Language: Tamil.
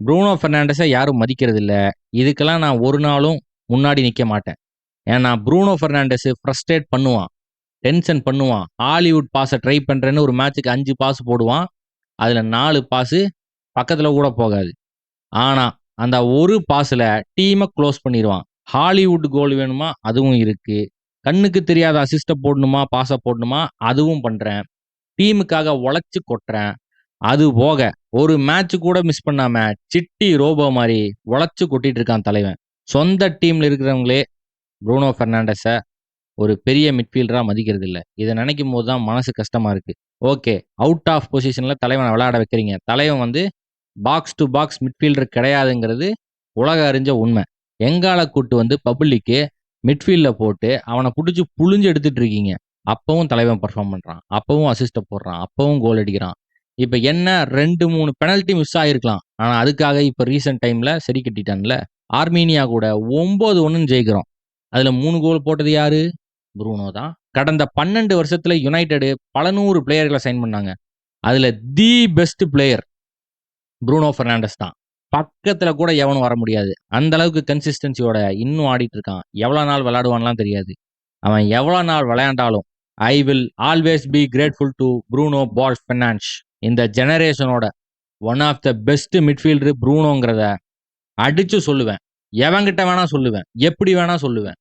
ப்ரூனோ பெர்னாண்டஸ யாரும் மதிக்கிறது இல்ல. இதுக்கெல்லாம் நான் ஒரு நாளும் முன்னாடி நிக்க மாட்டேன். ஏன்னா ப்ரூனோ பெர்னாண்டஸ் ஃப்ரஸ்ட்ரேட் பண்ணுவான். டென்ஷன் பண்ணுவான். ஹாலிவுட் பாஸ ட்ரை பண்றேன்னு ஒரு மேட்ச்சுக்கு 5 பாஸ் போடுவான். அதுல 4 பாஸு பக்கத்துல கூட போகாது. ஆனா, அந்த ஒரு பாஸ்ல டீம குளோஸ் பண்ணிருவான். ஹாலிவுட் கோல் வேணுமா? அதுவும் இருக்கு. கண்ணுக்கு தெரியாத அசிஸ்ட்ட போடணுமா? பாஸ போடணுமா? அதுவும் பண்றேன். டீமுக்காக உழைச்சு கொட்டுறேன். அது போக ஒரு மேட்ச் கூட மிஸ் பண்ணாம சிட்டி ரோபோ மாரி உழைச்சு கொட்டிட்டு இருக்கான் தலைவன். சொந்த டீம்ல இருக்கிறவங்களே ப்ரூனோ பெர்னாண்டஸ ஒரு பெரிய மிட்ஃபீல்டரா மதிக்கிறது இல்ல. இத நினைக்கும்போது தான் மனசு கஷ்டமா இருக்கு. ஓகே. அவுட் ஆஃப் பொசிஷன்ல தலைவன விளையாட வைக்கிறீங்க. தலைவன் வந்து பாக்ஸ் டூ பாக்ஸ் மிட்ஃபீல்டர் கிடையாதுங்கிறது உலக அறிஞ்ச உண்மை. எங்கால கூட்டு வந்து பப்ளிக்கு மிட்ஃபீல்ட்ல போட்டு அவன புடிச்சு புழிஞ்சு எடுத்துட்டு இருக்கீங்க. அப்பவும் தலைவன் பெர்ஃபார்ம் பண்றான். அப்பவும் அசிஸ்ட்ட போடுறான். அப்பவும் கோல் அடிக்கிறான். இப்ப என்ன 2, 3 பெனல்டி மிஸ் ஆயிருக்கலாம். ஆனா அதுக்காக இப்ப ரீசென்ட் டைம்ல சரி கட்டிட்டான்ல. ஆர்மீனியா கூட 9-1ன்னு ஜெயிக்கிறோம். அதுல 3 கோல் போட்டது யாரு? ப்ரூனோ தான். கடந்த 12 வருஷத்துல யுனைட்டெட் பல 100 பிளேயர்கள சைன் பண்ணாங்க. அதுல the best player Bruno Fernandes தான். பக்கத்துல கூட எவனும் வர முடியாது. அந்த அளவுக்கு கன்சிஸ்டன்சியோட இன்னும் ஆடிட்டு இருக்கான். எவ்வளோ நாள் விளையாடுவான்லாம் தெரியாது. அவன் எவ்வளோ நாள் விளையாண்டாலும், I will always be grateful to Bruno Paul Fernandes. இந்த ஜெனரேஷனோட one of the best midfielder ப்ரூனோங்கிறத அடிச்சு சொல்லுவேன். எவன்கிட்ட வேணா சொல்லுவேன். எப்படி வேணா சொல்லுவேன்.